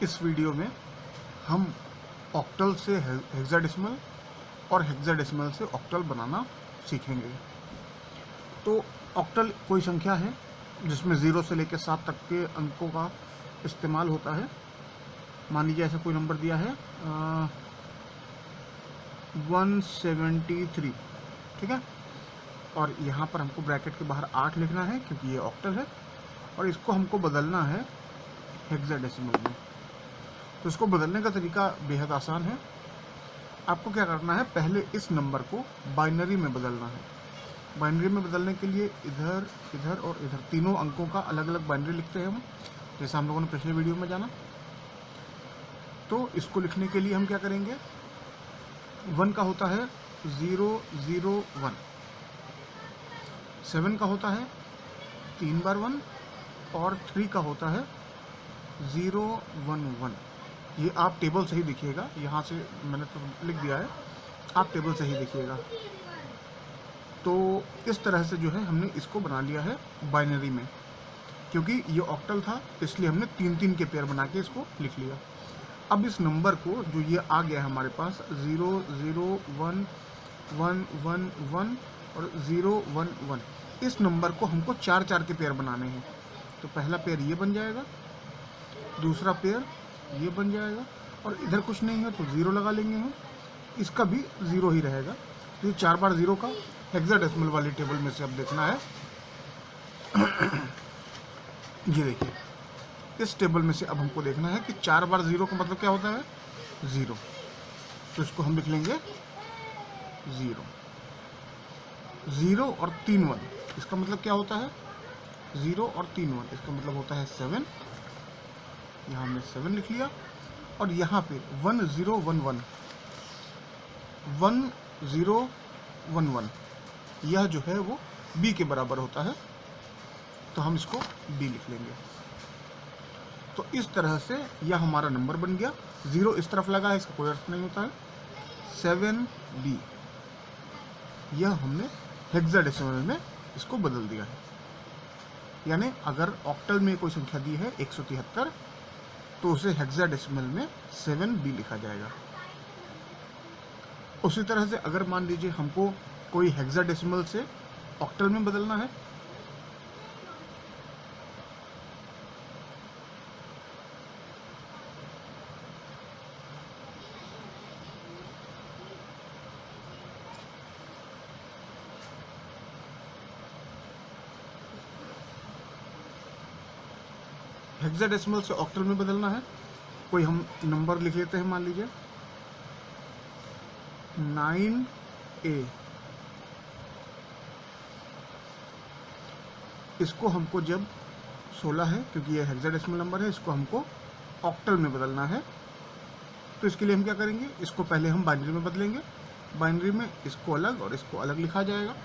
इस वीडियो में हम ऑक्टल से हेक्साडेसिमल और हेक्साडेसिमल से ऑक्टल बनाना सीखेंगे। तो ऑक्टल कोई संख्या है जिसमें 0 से लेकर 7 तक के अंकों का इस्तेमाल होता है। मान लीजिए ऐसा कोई नंबर दिया है 173, ठीक है। और यहाँ पर हमको ब्रैकेट के बाहर 8 लिखना है क्योंकि ये ऑक्टल है, और इसको हमको बदलना है हेक्साडेसिमल में। तो इसको बदलने का तरीका बेहद आसान है। आपको क्या करना है, पहले इस नंबर को बाइनरी में बदलना है। बाइनरी में बदलने के लिए इधर, इधर और इधर तीनों अंकों का अलग अलग बाइनरी लिखते हैं हम, जैसा हम लोगों ने पिछले वीडियो में जाना। तो इसको लिखने के लिए हम क्या करेंगे, 1 का होता है 001, 7 का होता है 3 बार 1, और 3 का होता है 011। ये आप टेबल से ही देखिएगा, यहाँ से मैंने तो लिख दिया है, आप टेबल से ही देखिएगा। तो इस तरह से जो है हमने इसको बना लिया है बाइनरी में, क्योंकि ये ऑक्टल था इसलिए हमने 3-3 के पेयर बना के इसको लिख लिया। अब इस नंबर को जो ये आ गया है हमारे पास 00111 और 011, इस नंबर को हमको 4-4 के पेयर बनाने हैं। तो पहला पेयर ये बन जाएगा, दूसरा पेयर ये बन जाएगा, और इधर कुछ नहीं है तो 0 लगा लेंगे हम, इसका भी 0 ही रहेगा। तो ये 4 बार 0 का हेक्साडेसिमल वाली टेबल में से अब देखना है। ये देखिए, इस टेबल में से अब हमको देखना है कि 4 बार 0 का मतलब क्या होता है, 0। तो इसको हम लिख लेंगे 0, 0 और 3 1, इसका मतलब क्या होता है, 0 और 3 1, इसका मतलब होता है 7। यहाँ हमने 7 लिख लिया, और यहाँ पे 1011, 1011, यह जो है वो b के बराबर होता है, तो हम इसको b लिख लेंगे। तो इस तरह से यह हमारा नंबर बन गया। 0 इस तरफ लगा है, इसका कोई अर्थ नहीं होता है। 7b, यह हमने हेक्साडेसिमल में इसको बदल दिया है। यानी अगर ऑक्टल में कोई संख्या दी है 173, तो उसे हेक्साडेसिमल में 7b लिखा जाएगा। उसी तरह से अगर मान लीजिए हमको कोई हेक्साडेसिमल से ऑक्टल में बदलना है, हेक्साडेसिमल से ऑक्टल में बदलना है, कोई हम नंबर लिख लेते हैं, मान लीजिए 9a। इसको हमको जब 16 है, क्योंकि ये हेक्साडेसिमल नंबर है, इसको हमको ऑक्टल में बदलना है। तो इसके लिए हम क्या करेंगे, इसको पहले हम बाइनरी में बदलेंगे। बाइनरी में इसको अलग और इसको अलग लिखा जाएगा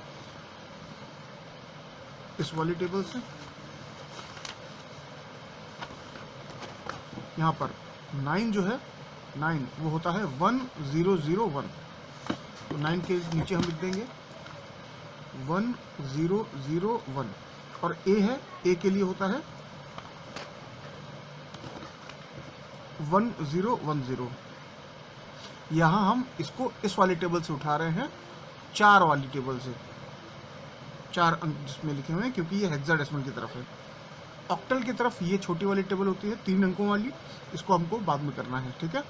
इस वाली टेबल से। यहाँ पर 9 जो है, 9 वो होता है 1001, तो 9 के नीचे हम लिख देंगे 1001, और a है, a के लिए होता है 1010। यहाँ हम इसको इस वाली टेबल से उठा रहे हैं, 4 वाली टेबल से, 4 अंक जिसमें लिखे हुए हैं, क्योंकि ये हेक्साडेसिमल की तरफ है। ऑक्टल की तरफ ये छोटी वाली टेबल होती है 3 अंकों वाली, इसको हमको बाद में करना है, ठीक है।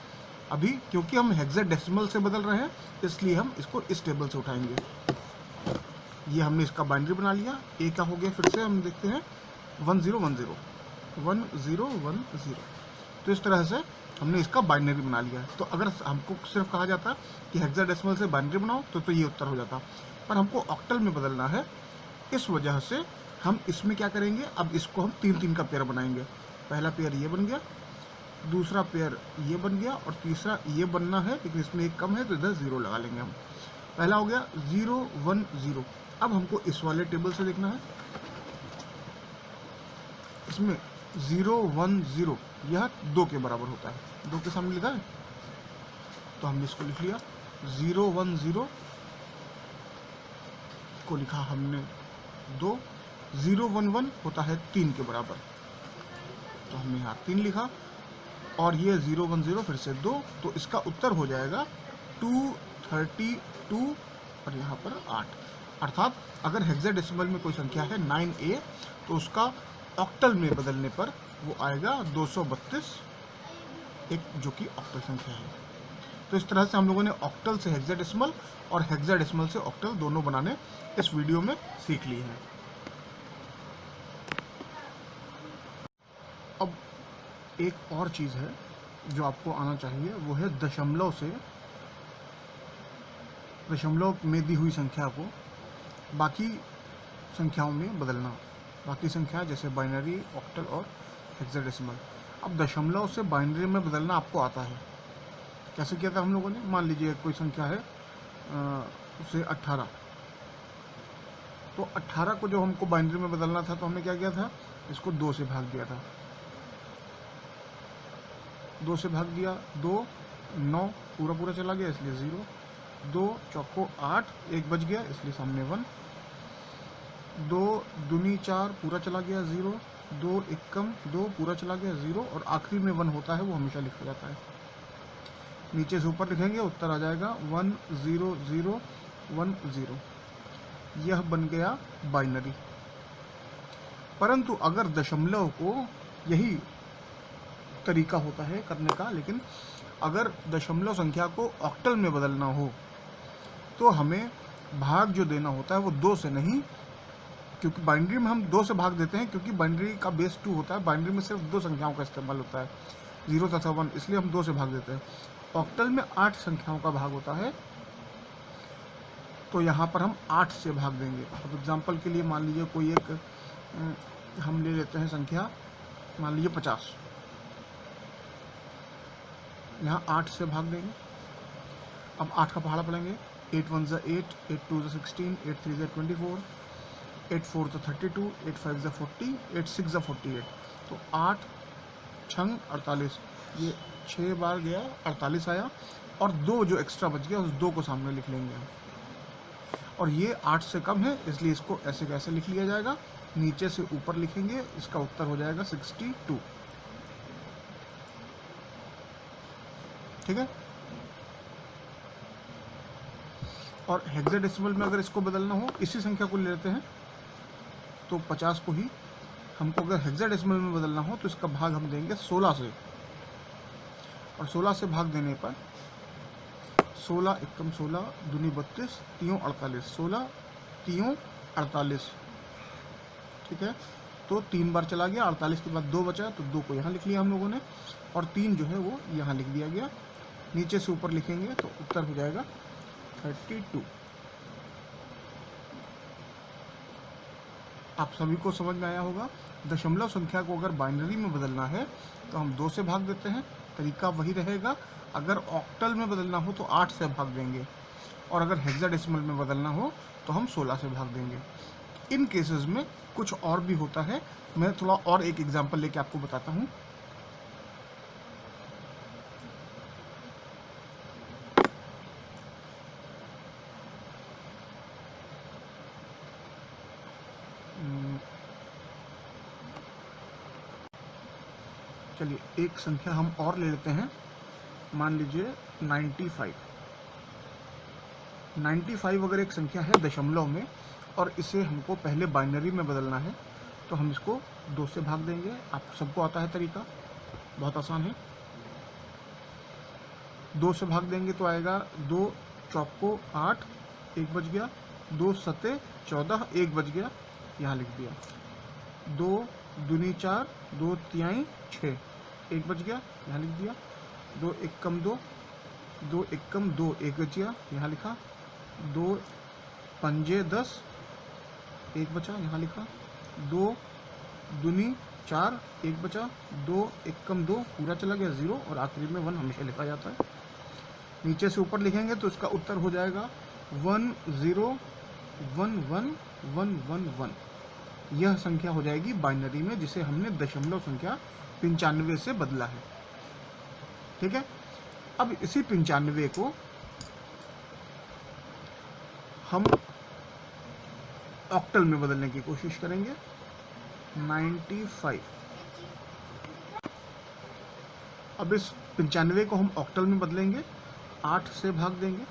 अभी क्योंकि हम हेक्साडेसिमल से बदल रहे हैं, इसलिए हम इसको इस टेबल से उठाएंगे। ये हमने इसका बाइनरी बना लिया। ए का हो गया, फिर से हम देखते हैं 1010, 1010। तो इस तरह से हमने इसका बाइनरी बना लिया है। तो अगर हमको सिर्फ कहा जाता कि हेक्साडेसिमल से बाइनरी बनाओ तो ये उत्तर हो जाता, पर हमको ऑक्टल में बदलना है, इस वजह से हम इसमें क्या करेंगे, अब इसको हम 3-3 का पेयर बनाएंगे। पहला पेयर ये बन गया, दूसरा पेयर ये बन गया, और तीसरा ये बनना है, लेकिन इसमें एक कम है तो इधर 0 लगा लेंगे हम। पहला हो गया 010। अब हमको इस वाले टेबल से देखना है, इसमें 010 यह 2 के बराबर होता है, 2 के सामने लिखा है, तो हमने इसको लिख लिया 010 को लिखा हमने 2, 011 होता है 3 के बराबर, तो हमने यहाँ 3 लिखा। और ये 010 फिर से 2, तो इसका उत्तर हो जाएगा 232 और यहाँ पर 8। अर्थात अगर हेक्साडेसिमल में कोई संख्या है 9A तो उसका ऑक्टल में बदलने पर वो आएगा 232, एक जो कि ऑक्टल संख्या है। तो इस तरह से हम लोगों ने ऑक्टल से हेक्साडेसिमल और हेक्साडेसिमल से ऑक्टल दोनों बनाने इस वीडियो में सीख लिए हैं। अब एक और चीज़ है जो आपको आना चाहिए, वो है दशमलव में दी हुई संख्या को बाकी संख्याओं में बदलना। बाकी संख्या जैसे बाइनरी, ऑक्टल और हेक्साडेसिमल। अब दशमलव से बाइनरी में बदलना आपको आता है। कैसे किया था हम लोगों ने? मान लीजिए कोई संख्या है उसे 18, तो 18 को जो हमको बाइनरी में बदलना था तो हमने क्या किया था, इसको 2 से भाग दिया था। 2 से भाग दिया, 2 9 पूरा पूरा चला गया इसलिए 0, 2 चौको 8, 1 बच गया इसलिए सामने 1, 2 दूनी 4 पूरा चला गया 0, 2 एकम 2 पूरा चला गया 0, और आखिरी में 1 होता है वो हमेशा लिखा जाता है। नीचे से ऊपर लिखेंगे, उत्तर आ जाएगा 10010। यह बन गया बाइनरी। परंतु अगर दशमलव को, यही तरीका होता है करने का, लेकिन अगर दशमलव संख्या को ऑक्टल में बदलना हो तो हमें भाग जो देना होता है वो 2 से नहीं, क्योंकि बाइनरी में हम 2 से भाग देते हैं क्योंकि बाइनरी का बेस 2 होता है। बाइनरी में सिर्फ 2 संख्याओं का इस्तेमाल होता है, 0 तथा 1, इसलिए हम 2 से भाग देते हैं। ऑक्टल में 8 संख्याओं का भाग होता है, तो यहाँ पर हम 8 से भाग देंगे। अब एग्जाम्पल के लिए मान लीजिए कोई एक हम ले लेते हैं संख्या, मान लीजिए 50, यहाँ 8 से भाग देंगे। अब 8 का पहाड़ा पढ़ेंगे, 8 1 ज़ा 8, 8 2 ज़ा 16, 8 3 ज़ा 24, 8 4 ज़ा 32, 8 5 ज़ा 40, 8 6 ज़ा 48। तो 8 छंग 48, ये 6 बार गया 48 आया, और 2 जो एक्स्ट्रा बच गया उस 2 को सामने लिख लेंगे। और ये 8 से कम है इसलिए इसको ऐसे कैसे लिख लिया जाएगा, नीचे से ऊपर लिखेंगे, इसका उत्तर हो जाएगा 62। ठीक है। और हेक्साडेसिमल में अगर इसको बदलना हो, इसी संख्या को ले लेते हैं, तो 50 को ही हमको अगर हेक्साडेसिमल में बदलना हो तो इसका भाग हम देंगे 16 से, और 16 से भाग देने पर 16 एकम 16 दूनी 32 तीयों 48, 16 तीयों 48। ठीक है, तो 3 बार चला गया, 48 के बाद 2 बचा, तो 2 को यहाँ लिख लिया हम लोगों ने, और 3 जो है वो यहाँ लिख दिया गया। नीचे से ऊपर लिखेंगे तो उत्तर हो जाएगा 32। आप सभी को समझ में आया होगा। दशमलव संख्या को अगर बाइनरी में बदलना है तो हम 2 से भाग देते हैं, तरीका वही रहेगा। अगर ऑक्टल में बदलना हो तो 8 से भाग देंगे, और अगर हेक्साडेसिमल में बदलना हो तो हम 16 से भाग देंगे। इन केसेस में कुछ और भी होता है, मैं थोड़ा और एक एग्जांपल लेके आपको बताता हूँ। चलिए एक संख्या हम और ले लेते हैं, मान लीजिए 95। 95 अगर एक संख्या है दशमलव में और इसे हमको पहले बाइनरी में बदलना है तो हम इसको 2 से भाग देंगे। आप सबको आता है तरीका, बहुत आसान है। 2 से भाग देंगे तो आएगा 2 चौको 8, 1 बच गया, 2 सते 14, 1 बच गया, यहाँ लिख दिया। 2 दूनी 4, 2 तिहाई 6, 1 बच गया, यहाँ लिख दिया। 2 एकम 2, 2 एकम 2, 1 बच गया, यहाँ लिखा। 2 पंजे 10, 1 बचा, यहाँ लिखा। 2 दूनी 4, 1 बचा, 2 एकम 2 पूरा चला गया 0, और आखिरी में 1 हमेशा लिखा जाता है। नीचे से ऊपर लिखेंगे तो इसका उत्तर हो जाएगा 1011111। यह संख्या हो जाएगी बाइनरी में, जिसे हमने दशमलव संख्या 95 से बदला है। ठीक है, अब इसी 95 को हम ऑक्टल में बदलने की कोशिश करेंगे। 95 अब इस 95 को हम ऑक्टल में बदलेंगे, 8 से भाग देंगे,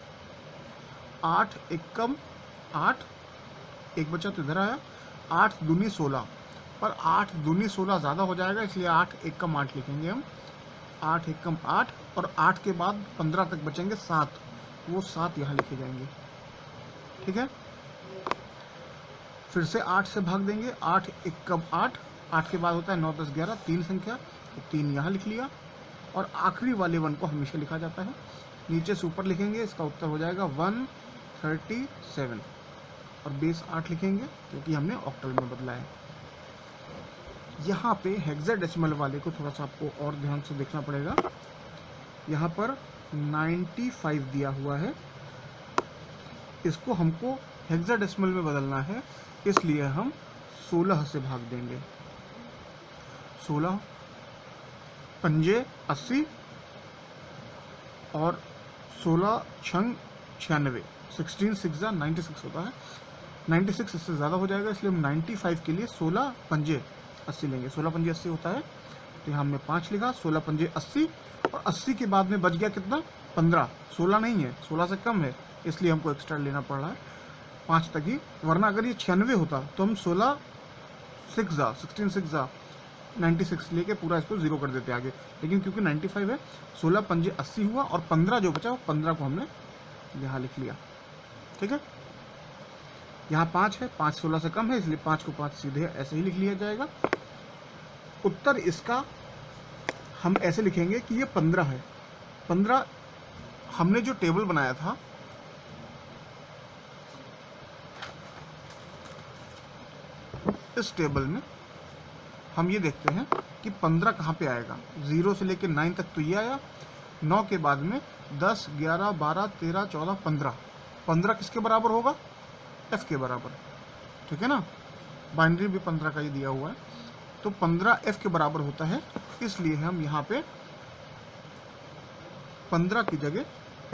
8 एकम 8, एक बचा तो इधर आया, 8 दूनी 16, पर 8 दूनी 16 ज़्यादा हो जाएगा, इसलिए 8 एकम 8 लिखेंगे हम, 8 एकम 8, और 8 के बाद 15 तक बचेंगे 7, वो 7 यहाँ लिखे जाएंगे। ठीक है, फिर से 8 से भाग देंगे, 8 एकम 8, 8 के बाद होता है 9 10 11, 3 संख्या, तो 3 यहाँ लिख लिया, और आखिरी वाले 1 को हमेशा लिखा जाता है, नीचे से ऊपर लिखेंगे, इसका उत्तर हो जाएगा 137, और बेस 8 लिखेंगे क्योंकि हमने ऑक्टल में बदला है। यहाँ पे हेक्साडेसिमल वाले को थोड़ा सा आपको और ध्यान से देखना पड़ेगा। यहाँ पर 95 दिया हुआ है, इसको हमको हेक्साडेसिमल में बदलना है, इसलिए हम 16 से भाग देंगे। 16 पंजे 80, और 16 छंग 96, 16 6 96 होता है। 96 इससे ज़्यादा हो जाएगा, इसलिए हम 95 के लिए 16 पंजे 80 लेंगे। 16 पंजे 80 होता है, तो यहाँ हमने 5 लिखा, 16 पंजे 80, और 80 के बाद में बच गया कितना, 15, 16 नहीं है, 16 से कम है, इसलिए हमको एक्स्ट्रा लेना पड़ रहा है 5 तक ही, वरना अगर ये 96 होता तो हम 16 6 96 लेके पूरा इसको 0 कर देते आगे, लेकिन क्योंकि 95 है, 16 पंजे 80 हुआ, और 15 जो बचा, 15 को हमने यहाँ लिख लिया। ठीक है, यहाँ 5 है, 5 16 से कम है, इसलिए 5 को 5 सीधे ऐसे ही लिख लिया जाएगा। उत्तर इसका हम ऐसे लिखेंगे कि ये 15 है। 15 हमने जो टेबल बनाया था, इस टेबल में हम ये देखते हैं कि 15 कहाँ पे आएगा। 0 से लेकर 9 तक तो ये आया, 9 के बाद में 10 11 12 13 14 15, 15 किसके बराबर होगा, f के बराबर। ठीक है ना, बाइनरी भी 15 का ही दिया हुआ है, तो 15 f के बराबर होता है, इसलिए हम यहाँ पे 15 की जगह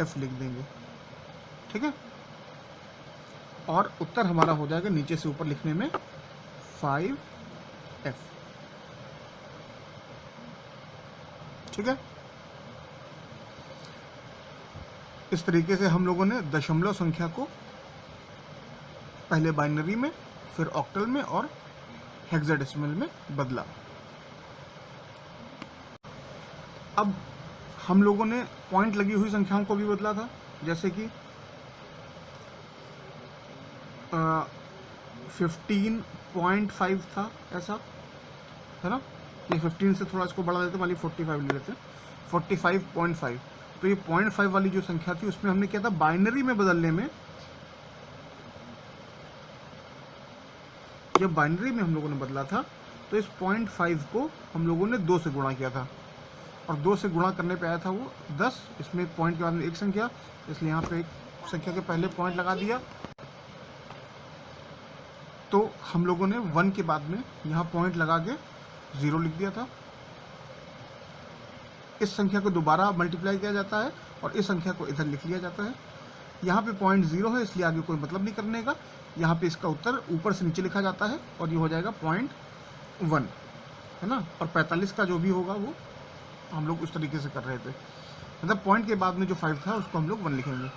f लिख देंगे। ठीक है, और उत्तर हमारा हो जाएगा नीचे से ऊपर लिखने में 5f। ठीक है, इस तरीके से हम लोगों ने दशमलव संख्या को पहले बाइनरी में, फिर ऑक्टल में और हेक्साडेसिमल में बदला। अब हम लोगों ने पॉइंट लगी हुई संख्याओं को भी बदला था, जैसे कि 15.5 था, ऐसा है ना, ये 15 से थोड़ा इसको बढ़ा देते, मान ली 45 ले लेते हैं, 45.5। तो ये 0.5 वाली जो संख्या थी, उसमें हमने क्या था, बाइनरी में बदलने में, जब बाइनरी में हम लोगों ने बदला था, तो इस 0.5 को हम लोगों ने 2 से गुणा किया था, और 2 से गुणा करने पे आया था वो 10, इसमें पॉइंट के बाद में एक संख्या, इसलिए यहाँ पे एक संख्या के पहले पॉइंट लगा दिया। तो हम लोगों ने 1 के बाद में यहाँ पॉइंट लगा के 0 लिख दिया था। इस संख्या को दोबारा मल्टीप्लाई किया जाता है, और इस संख्या को इधर लिख लिया जाता है। यहाँ पे पॉइंट 0 है, इसलिए आगे कोई मतलब नहीं करने का। यहाँ पे इसका उत्तर ऊपर से नीचे लिखा जाता है, और ये हो जाएगा 0.1, है ना। और 45 का जो भी होगा वो हम लोग उस तरीके से कर रहे थे, मतलब पॉइंट के बाद में जो 5 था उसको हम लोग 1 लिखेंगे।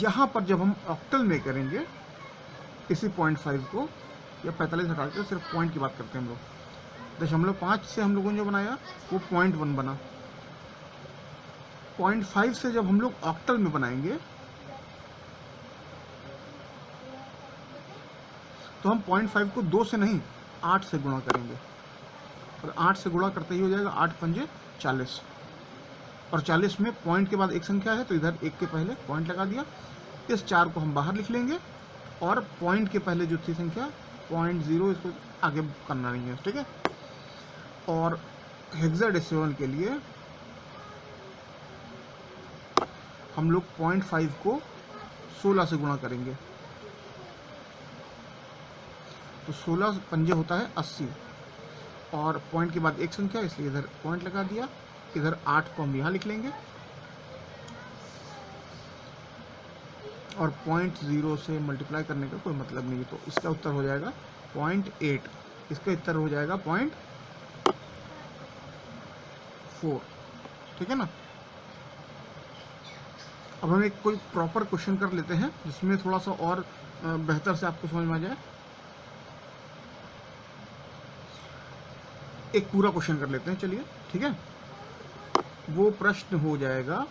यहाँ पर जब हम ऑक्टल में करेंगे इसी 0.5 को, या 45 हटा के सिर्फ पॉइंट की बात करते हैं हम लोग, 0.5 से हम लोगों ने जो बनाया वो 0.1 बना। 0.5 से जब हम लोग ऑक्टल में बनाएंगे तो हम 0.5 को 2 से नहीं 8 से गुणा करेंगे, और 8 से गुणा करते ही हो जाएगा 8 पंजे 40, और 40 में पॉइंट के बाद एक संख्या है, तो इधर एक के पहले पॉइंट लगा दिया। इस 4 को हम बाहर लिख लेंगे, और पॉइंट के पहले जो थी संख्या 0.0, इसको आगे करना नहीं है। ठीक है, और हेक्साडेसिमल के लिए हम लोग 0.5 को 16 से गुणा करेंगे, तो 16 पंजे होता है 80, और पॉइंट के बाद एक संख्या, इसलिए इधर पॉइंट लगा दिया। इधर 8 को हम यहाँ लिख लेंगे, और 0.0 से मल्टीप्लाई करने का कोई मतलब नहीं है, तो इसका उत्तर हो जाएगा 0.8। इसका उत्तर हो जाएगा 4, ठीक है ना। अब हम एक कोई प्रॉपर क्वेश्चन कर लेते हैं जिसमें थोड़ा सा और बेहतर से आपको समझ में आ जाए। एक पूरा क्वेश्चन कर लेते हैं, चलिए, ठीक है। वो प्रश्न हो जाएगा,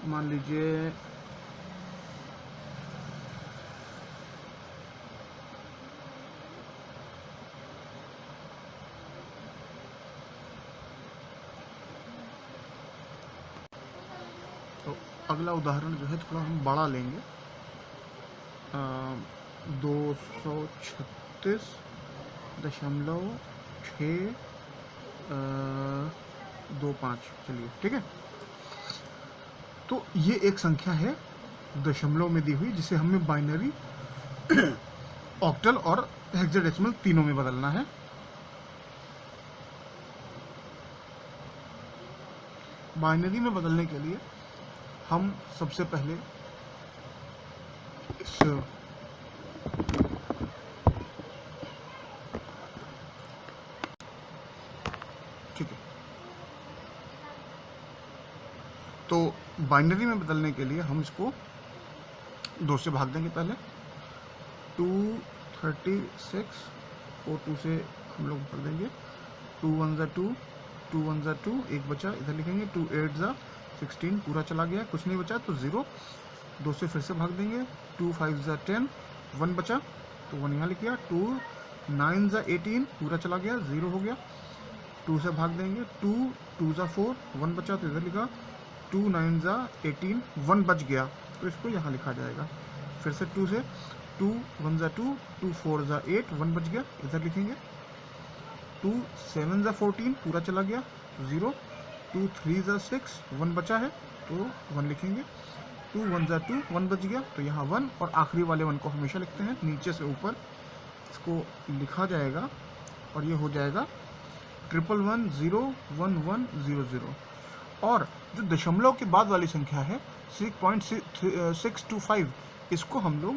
मान लीजिए तो अगला उदाहरण जो है थोड़ा हम बड़ा लेंगे, 236.25, चलिए, ठीक है। तो ये एक संख्या है दशमलव में दी हुई, जिसे हमें बाइनरी, ऑक्टल और हेक्साडेसिमल तीनों में बदलना है। बाइनरी में बदलने के लिए हम सबसे पहले इस ठीक है, तो बाइनरी में बदलने के लिए हम इसको 2 से भाग देंगे पहले। 236 को 2 से हम लोग भर देंगे। 2 1 ज़ा 2, 2 1 ज़ा 2, एक बचा, इधर लिखेंगे। 2 8 ज़ा 16, पूरा चला गया, कुछ नहीं बचा तो 0। 2 से फिर से भाग देंगे। 2 5 ज़ा 10, 1 बचा तो 1 यहाँ लिख दिया। 2 9 ज़ा 18, पूरा चला गया, 0 हो गया। 2 से भाग देंगे। 2 2 ज़ा 4, 1 बचा तो इधर लिखा। 2 9 ज़ा 18, 1 बच गया तो इसको यहाँ लिखा जाएगा। फिर से 2 से 2 1 ज़ा 2, 2 4 ज़ा 8, 1 बच गया, इधर लिखेंगे। 2 7 ज़ा 14, पूरा चला गया तो 0। 2 3 ज़ा 6, 1 बचा है तो 1 लिखेंगे। 2 1 ज़ा 2, 1 बच गया तो यहाँ 1, और आखिरी वाले 1 को हमेशा लिखते हैं नीचे से ऊपर, इसको लिखा जाएगा और ये हो जाएगा 111 0 1 1 0 0। और जो दशमलव के बाद वाली संख्या है 6.625, इसको हम लोग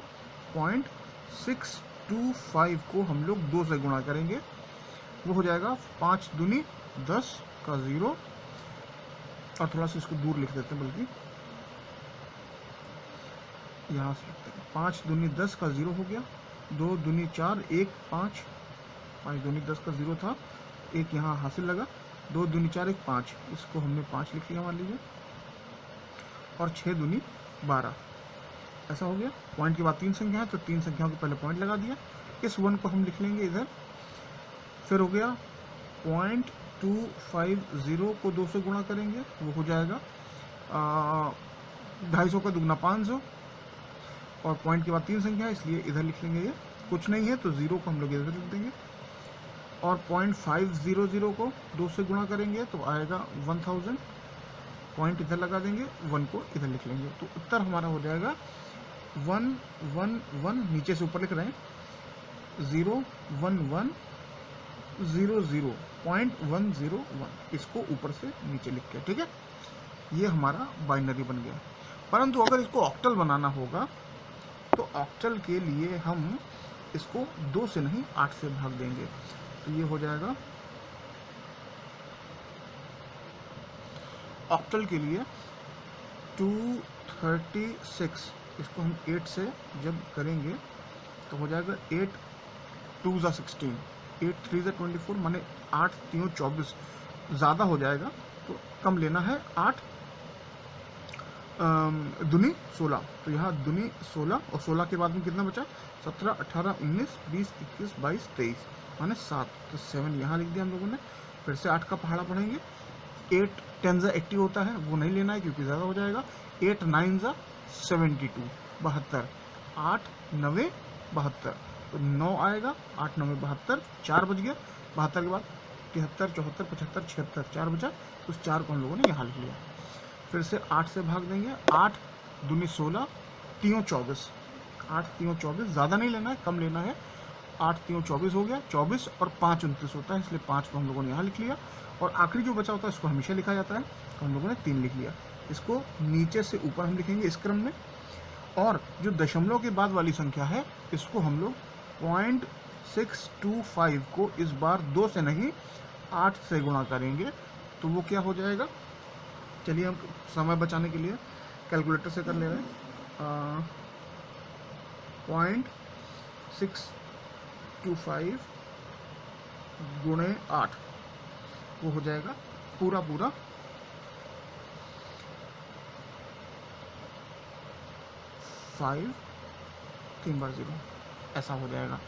0.625 को हम लोग 2 से गुणा करेंगे, वो हो जाएगा 5 दूनी 10 का 0, और थोड़ा सा इसको दूर लिख देते हैं, बल्कि यहाँ से लिखते हैं। 5 दूनी 10 का 0 हो गया। 2 दूनी 4, 1 5, 5 दूनी 10 का 0 था, एक यहाँ हासिल लगा। 2 दूनी 4, 1 5, इसको हमने 5 लिख लिया मान लीजिए। और 6 दूनी 12, ऐसा हो गया। पॉइंट के बाद 3 संख्या है तो 3 संख्याओं के पहले पॉइंट लगा दिया। इस 1 को हम लिख लेंगे इधर। फिर हो गया 0.250 को 2 से गुणा करेंगे, वो हो जाएगा 250 का दुगना 500, और पॉइंट के बाद 3 संख्या है इसलिए इधर लिख लेंगे। ये कुछ नहीं है तो 0 को हम लोग इधर लिख देंगे। और 0.500 को 2 से गुणा करेंगे तो आएगा 1000, पॉइंट इधर लगा देंगे, 1 को इधर लिख लेंगे। तो उत्तर हमारा हो जाएगा 1 1 1, नीचे से ऊपर लिख रहे हैं 0 1 1 0 0, 0.101, इसको ऊपर से नीचे लिख के, ठीक है। ये हमारा बाइनरी बन गया। परंतु अगर इसको ऑक्टल बनाना होगा तो ऑक्टल के लिए हम इसको 2 से नहीं 8 से भाग देंगे, तो ये हो जाएगा ऑक्टल के लिए 236, इसको हम 8 से जब करेंगे तो हो जाएगा 8 2 ज़ा 16, 8 3 ज़ा 24, माने 8 3 24, ज़्यादा हो जाएगा तो कम लेना है। 8 दूनी 16, तो यहाँ दूनी 16, और 16 के बाद में कितना बचा? 17 18 19 20 21 22 23, माने 7, तो 7 यहाँ लिख दिया हम लोगों ने। फिर से 8 का पहाड़ा पढ़ेंगे। 8 10 ज़ा 80 होता है, वो नहीं लेना है क्योंकि ज़्यादा हो जाएगा। 8 9 ज़ा 72, 72, 8 9 72, तो 9 आएगा। 8 9 72, 4 बच गया। 72 के बाद 73 74 75 76, 4 बचा, उस 4 को हम लोगों ने यहाँ लिख लिया। फिर से 8 से भाग देंगे। 8 दूनी 16, 3 24, 8 3 24, ज़्यादा नहीं लेना है, कम लेना है। 8 3 24 हो गया। 24 और 5 29 होता है, इसलिए 5 को हम लोगों ने यहाँ लिख लिया। और आखिरी जो बचा होता है इसको हमेशा लिखा जाता है, तो हम लोगों ने 3 लिख लिया। इसको नीचे से ऊपर हम लिखेंगे इस क्रम में। और जो दशमलव के बाद वाली संख्या है इसको हम लोग 625 को इस बार 2 से नहीं 8 से गुणा करेंगे तो वो क्या हो जाएगा। चलिए हम समय बचाने के लिए कैलकुलेटर से कर ले रहे हैं। 0.625 गुणे 8 वो हो जाएगा पूरा 5 3 बार 0 ऐसा हो जाएगा।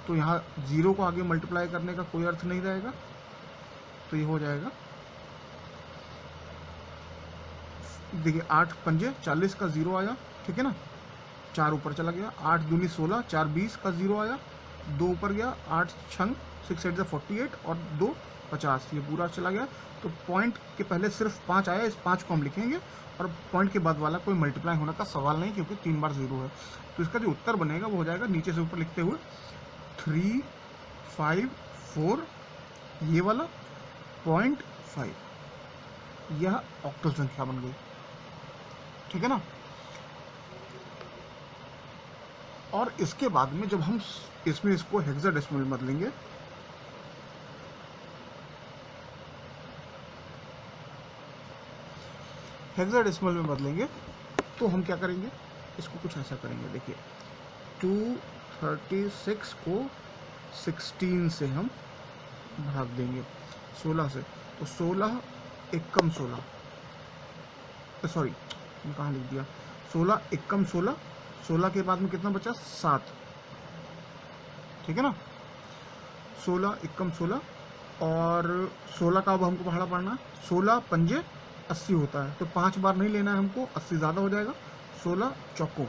तो यहाँ 0 को आगे मल्टीप्लाई करने का कोई अर्थ नहीं रहेगा, तो ये हो जाएगा, देखिए 8 पंजे 40 का 0 आया, ठीक है ना, 4 ऊपर चला गया, 8 दूनी 16, 4 20 का 0 आया, 2 ऊपर गया, 8 छंग 6 8 48 और 2 50, ये पूरा चला गया। तो पॉइंट के पहले सिर्फ 5 आया, इस 5 को हम लिखेंगे और पॉइंट के बाद वाला कोई मल्टीप्लाई होने का सवाल नहीं क्योंकि 3 बार 0 है। तो इसका जो उत्तर बनेगा वो हो जाएगा नीचे से ऊपर लिखते हुए 354, ये वाला 0.5, यह ऑक्टल संख्या बन गई, ठीक है ना। और इसके बाद में जब हम इसमें इसको हेक्साडेसिमल में बदलेंगे, हेक्साडेसिमल में बदलेंगे तो हम क्या करेंगे, इसको कुछ ऐसा करेंगे, देखिए 236 को 16 से हम भाग देंगे 16 से, तो 16 एकम 16, सॉरी कहाँ लिख दिया, 16 एकम 16, 16 के बाद में कितना बचा 7, ठीक है ना, 16 एकम 16 और 16 का अब हमको पहाड़ा पढ़ना, 16 पंजे 80 होता है, तो 5 बार नहीं लेना है हमको, 80 ज़्यादा हो जाएगा, 16 चौको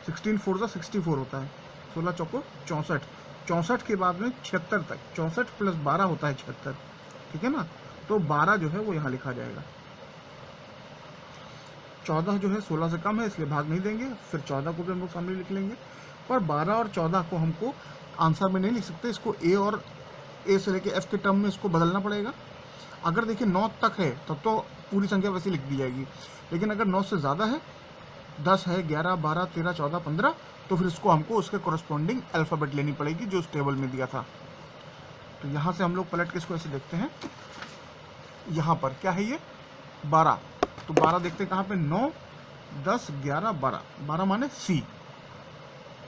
16 4 64 होता है, 16 चौको 64, 64 के बाद में 76 तक, 64 प्लस 12 होता है 76, ठीक है ना, तो 12 जो है वो यहाँ लिखा जाएगा, 14 जो है 16 से कम है इसलिए भाग नहीं देंगे, फिर 14 को भी हम लोग सामने लिख लेंगे, पर 12 और 14 को हमको आंसर में नहीं लिख सकते, इसको ए और ए से लेके एफ के टर्म में इसको बदलना पड़ेगा। अगर देखिए 9 तक है तब तो पूरी संख्या वैसे लिख दी जाएगी, लेकिन अगर 9 से ज़्यादा है, 10 है, 11 12 13 14 15, तो फिर इसको हमको उसके कोरस्पॉन्डिंग अल्फ़ाबेट लेनी पड़ेगी जो उस टेबल में दिया था। तो यहाँ से हम लोग पलट के इसको ऐसे देखते हैं, यहाँ पर क्या है ये 12, तो 12 देखते हैं कहाँ पे, 9 10 11 12, 12 माने सी,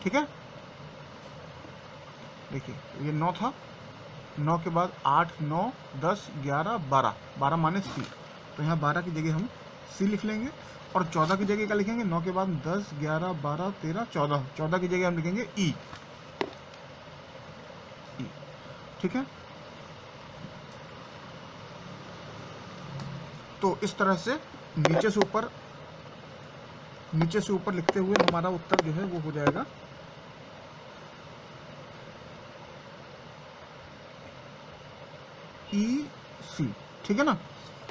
ठीक है, देखिए ये 9 था, 9 के बाद 8 9 10 11 12, 12 माने सी, तो यहाँ 12 की जगह हम सी लिख लेंगे, और 14 की जगह क्या लिखेंगे, 9 के बाद 10 11 12 13 14, 14 की जगह हम लिखेंगे ई, ठीक है। तो इस तरह से नीचे से ऊपर लिखते हुए हमारा उत्तर जो है वो हो जाएगा ई सी, ठीक है ना।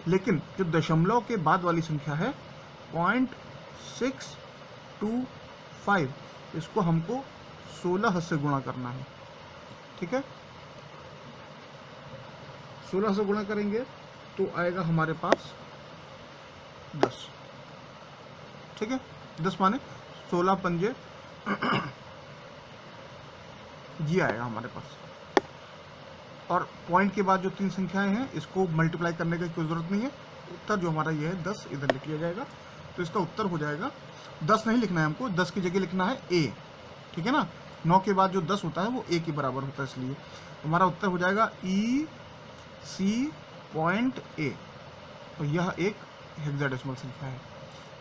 लेकिन जो दशमलव के बाद वाली संख्या है 0.625, इसको हमको 16 से गुणा करना है, ठीक है, 16 से गुणा करेंगे तो आएगा हमारे पास 10, ठीक है, 10 माने 16 पंजे ये आएगा हमारे पास। और पॉइंट के बाद जो 3 संख्याएं हैं इसको मल्टीप्लाई करने की कोई ज़रूरत नहीं है, उत्तर जो हमारा ये है 10 इधर लिख लिया जाएगा, तो इसका उत्तर हो जाएगा 10 नहीं लिखना है हमको, 10 की जगह लिखना है ए, ठीक है ना, 9 के बाद जो 10 होता है वो ए के बराबर होता है, इसलिए हमारा उत्तर हो जाएगा ई सी पॉइंट ए। तो यह एक हेक्साडेसिमल संख्या है।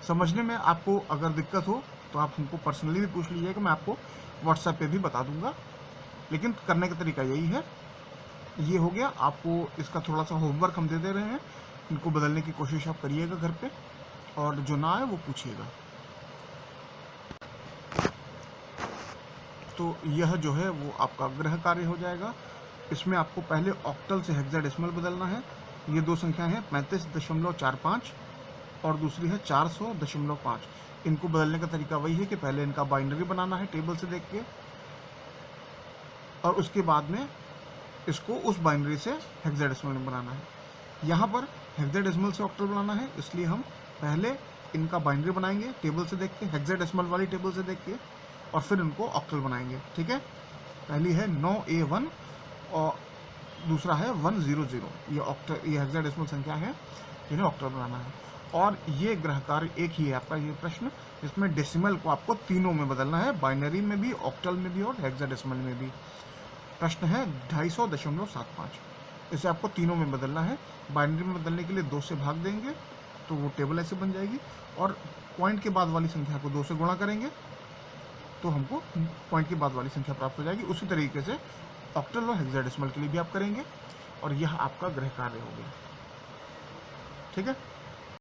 समझने में आपको अगर दिक्कत हो तो आप हमको पर्सनली भी पूछ लीजिएगा, मैं आपको व्हाट्सएप पे भी बता दूंगा, लेकिन करने का तरीका यही है। ये हो गया, आपको इसका थोड़ा सा होमवर्क हम दे दे रहे हैं, इनको बदलने की कोशिश आप करिएगा घर पे, और जो ना आए वो पूछिएगा। तो यह जो है वो आपका गृह कार्य हो जाएगा। इसमें आपको पहले ऑक्टल से हेक्साडेसिमल बदलना है। ये 2 संख्याएं हैं 35.45 और दूसरी है 400.5। इनको बदलने का तरीका वही है कि पहले इनका बाइनरी बनाना है टेबल से देख के, और उसके बाद में इसको उस बाइनरी से हेक्साडेसिमल में बनाना है। यहाँ पर हेक्साडेसिमल से ऑक्टल बनाना है, इसलिए हम पहले इनका बाइनरी बनाएंगे टेबल से देख के, हेक्साडेसिमल वाली टेबल से देख के, और फिर इनको ऑक्टल बनाएंगे, ठीक है। पहली है 9A1 और दूसरा है 100। ये हेक्साडेसिमल संख्या है, जिन्हें ऑक्टल बनाना है। और ये ग्रह कार्य एक ही है आपका ये प्रश्न, इसमें डेसिमल को आपको तीनों में बदलना है, बाइनरी में भी, ऑक्टल में भी और हेक्साडेसिमल में भी। प्रश्न है 250.75, इसे आपको तीनों में बदलना है। बाइनरी में बदलने के लिए 2 से भाग देंगे तो वो टेबल ऐसे बन जाएगी, और पॉइंट के बाद वाली संख्या को 2 से गुणा करेंगे तो हमको पॉइंट के बाद वाली संख्या प्राप्त हो जाएगी। उसी तरीके से ऑक्टल और हेक्साडेसिमल के लिए भी आप करेंगे, और यह आपका गृह कार्य हो गया। ठीक है।